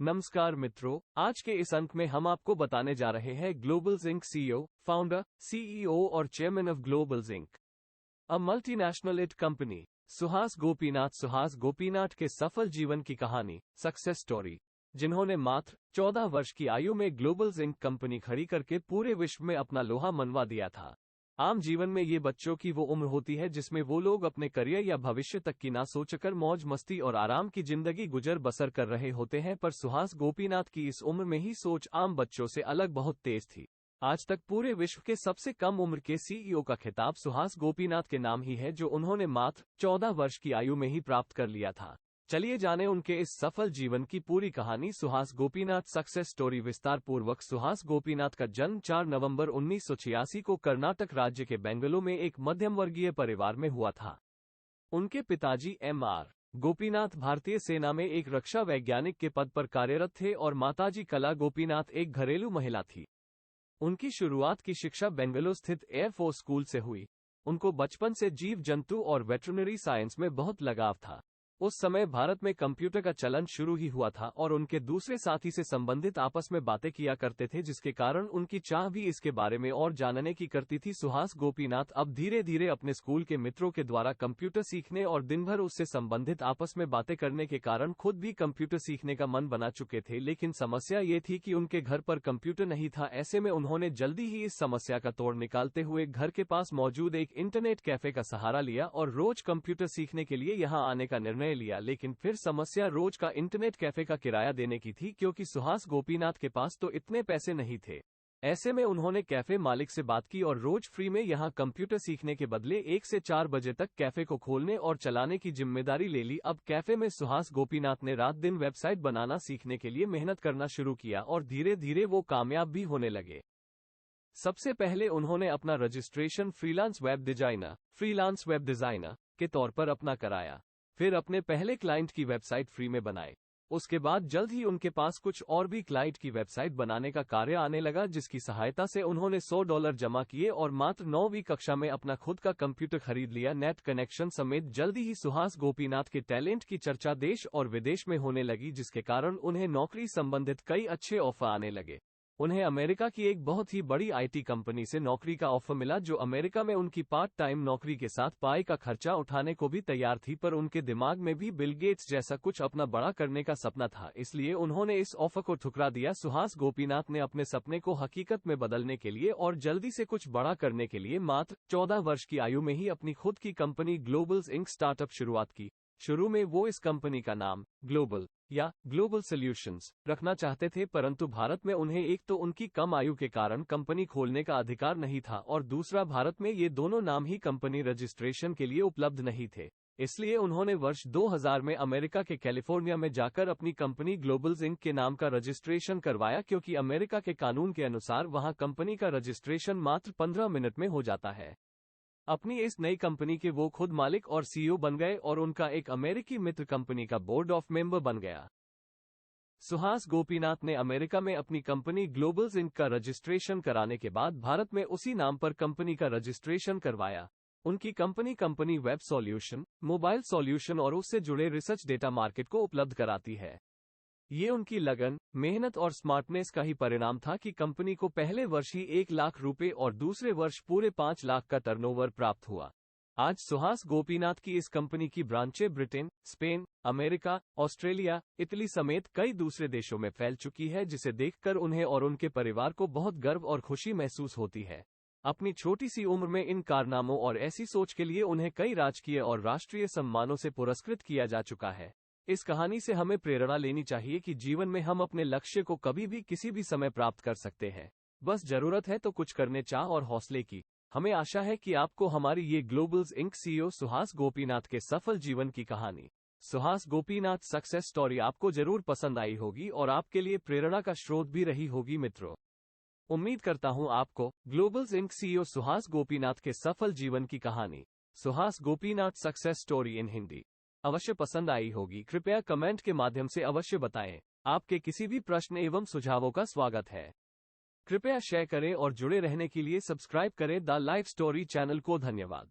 नमस्कार मित्रों, आज के इस अंक में हम आपको बताने जा रहे हैं Globals Inc CEO, founder, CEO और chairman of Globals Inc, a multinational IT company, Suhas Gopinath. Suhas Gopinath के सफल जीवन की कहानी, सक्सेस स्टोरी, जिन्होंने मात्र 14 वर्ष की आयु में ग्लोबल्स इंक कंपनी खड़ी करके पूरे विश्व में अपना लोहा मनवा दिया था। आम जीवन में ये बच्चों की वो उम्र होती है जिसमें वो लोग अपने करियर या भविष्य तक की ना सोचकर मौज मस्ती और आराम की जिंदगी गुजर बसर कर रहे होते हैं, पर सुहास गोपीनाथ की इस उम्र में ही सोच आम बच्चों से अलग बहुत तेज थी। आज तक पूरे विश्व के सबसे कम उम्र के सीईओ का खिताब सुहास गोपीनाथ के नाम ही है, जो उन्होंने मात्र 14 वर्ष की आयु में ही प्राप्त कर लिया था। चलिए जाने उनके इस सफल जीवन की पूरी कहानी। सुहास गोपीनाथ सक्सेस स्टोरी विस्तार पूर्वक। सुहास गोपीनाथ का जन्म 4 नवंबर 1986 को कर्नाटक राज्य के बेंगलुरु में एक मध्यम वर्गीय परिवार में हुआ था। उनके पिताजी M.R. गोपीनाथ भारतीय सेना में एक रक्षा वैज्ञानिक के पद पर कार्यरत थे और माताजी कला गोपीनाथ एक घरेलू महिला थी। उनकी शुरुआत की शिक्षा बेंगलुरु स्थित एयरफोर्स स्कूल से हुई। उनको बचपन से जीव जंतु और वेटरनरी साइंस में बहुत लगाव था। उस समय भारत में कंप्यूटर का चलन शुरू ही हुआ था और उनके दूसरे साथी से संबंधित आपस में बातें किया करते थे, जिसके कारण उनकी चाह भी इसके बारे में और जानने की करती थी। सुहास गोपीनाथ अब धीरे धीरे अपने स्कूल के मित्रों के द्वारा कंप्यूटर सीखने और दिन भर उससे संबंधित आपस में बातें करने के कारण खुद भी कंप्यूटर सीखने का मन बना चुके थे, लेकिन समस्या ये थी कि उनके घर पर कंप्यूटर नहीं था। ऐसे में उन्होंने जल्दी ही इस समस्या का तोड़ निकालते हुए घर के पास मौजूद एक इंटरनेट कैफे का सहारा लिया और रोज कंप्यूटर सीखने के लिए यहाँ आने का निर्णय लिया। लेकिन फिर समस्या रोज का इंटरनेट कैफे का किराया देने की थी, क्योंकि सुहास गोपीनाथ के पास तो इतने पैसे नहीं थे। ऐसे में उन्होंने कैफे मालिक से बात की और रोज फ्री में यहाँ कंप्यूटर सीखने के बदले 1 से 4 बजे तक कैफे को खोलने और चलाने की जिम्मेदारी ले ली। अब कैफे में सुहास गोपीनाथ ने रात दिन वेबसाइट बनाना सीखने के लिए मेहनत करना शुरू किया और धीरे धीरे वो कामयाब भी होने लगे। सबसे पहले उन्होंने अपना रजिस्ट्रेशन फ्रीलांस वेब डिजाइनर के तौर पर अपना कराया। फिर अपने पहले क्लाइंट की वेबसाइट फ्री में बनाए। उसके बाद जल्द ही उनके पास कुछ और भी क्लाइंट की वेबसाइट बनाने का कार्य आने लगा, जिसकी सहायता से उन्होंने $100 जमा किए और मात्र 9वीं कक्षा में अपना खुद का कंप्यूटर खरीद लिया। नेट कनेक्शन समेत जल्दी ही सुहास गोपीनाथ के टैलेंट की चर्चा देश और विदेश में होने लगी, जिसके कारण उन्हें नौकरी संबंधित कई अच्छे ऑफर आने लगे। उन्हें अमेरिका की एक बहुत ही बड़ी आईटी कंपनी से नौकरी का ऑफर मिला, जो अमेरिका में उनकी पार्ट टाइम नौकरी के साथ पाई का खर्चा उठाने को भी तैयार थी, पर उनके दिमाग में भी बिल गेट्स जैसा कुछ अपना बड़ा करने का सपना था, इसलिए उन्होंने इस ऑफर को ठुकरा दिया। सुहास गोपीनाथ ने अपने सपने को हकीकत में बदलने के लिए और जल्दी से कुछ बड़ा करने के लिए मात्र 14 वर्ष की आयु में ही अपनी खुद की कंपनी ग्लोबल्स इंक स्टार्टअप शुरुआत की। शुरू में वो इस कंपनी का नाम ग्लोबल या ग्लोबल सॉल्यूशंस रखना चाहते थे, परंतु भारत में उन्हें एक तो उनकी कम आयु के कारण कंपनी खोलने का अधिकार नहीं था और दूसरा भारत में ये दोनों नाम ही कंपनी रजिस्ट्रेशन के लिए उपलब्ध नहीं थे। इसलिए उन्होंने वर्ष 2000 में अमेरिका के कैलिफोर्निया में जाकर अपनी कंपनी ग्लोबल्स इंक के नाम का रजिस्ट्रेशन करवाया, क्योंकि अमेरिका के कानून के अनुसार वहां कंपनी का रजिस्ट्रेशन मात्र 15 मिनट में हो जाता है। अपनी इस नई कंपनी के वो खुद मालिक और सीईओ बन गए और उनका एक अमेरिकी मित्र कंपनी का बोर्ड ऑफ मेंबर बन गया। सुहास गोपीनाथ ने अमेरिका में अपनी कंपनी ग्लोबल्स इंक का रजिस्ट्रेशन कराने के बाद भारत में उसी नाम पर कंपनी का रजिस्ट्रेशन करवाया। उनकी company web solution, mobile solution और उससे जुड़े रिसर्च डेटा मार्केट को उपलब्ध कराती है। ये उनकी लगन, मेहनत और स्मार्टनेस का ही परिणाम था कि कंपनी को पहले वर्ष ही 1 लाख रुपए और दूसरे वर्ष पूरे 5 लाख का टर्नओवर प्राप्त हुआ। आज सुहास गोपीनाथ की इस कंपनी की ब्रांचें Britain, Spain, America, Australia, Italy समेत कई दूसरे देशों में फैल चुकी है, जिसे देखकर उन्हें और उनके परिवार को बहुत गर्व और खुशी महसूस होती है। अपनी छोटी सी उम्र में इन कारनामों और ऐसी सोच के लिए उन्हें कई राजकीय और राष्ट्रीय सम्मानों से पुरस्कृत किया जा चुका है। इस कहानी से हमें प्रेरणा लेनी चाहिए कि जीवन में हम अपने लक्ष्य को कभी भी किसी भी समय प्राप्त कर सकते हैं। बस जरूरत है तो कुछ करने चाह और हौसले की। हमें आशा है कि आपको हमारी ये Globals Inc CEO Suhas Gopinath के सफल जीवन की कहानी, सुहास गोपीनाथ सक्सेस स्टोरी आपको जरूर पसंद आई होगी और आपके लिए प्रेरणा का स्रोत भी रही होगी। मित्रों, उम्मीद करता हूं आपको Globals Inc CEO Suhas Gopinath के सफल जीवन की कहानी, Suhas Gopinath success story in Hindi अवश्य पसंद आई होगी। कृपया कमेंट के माध्यम से अवश्य बताएं। आपके किसी भी प्रश्न एवं सुझावों का स्वागत है। कृपया शेयर करें और जुड़े रहने के लिए सब्सक्राइब करें द लाइफ स्टोरी चैनल को। धन्यवाद।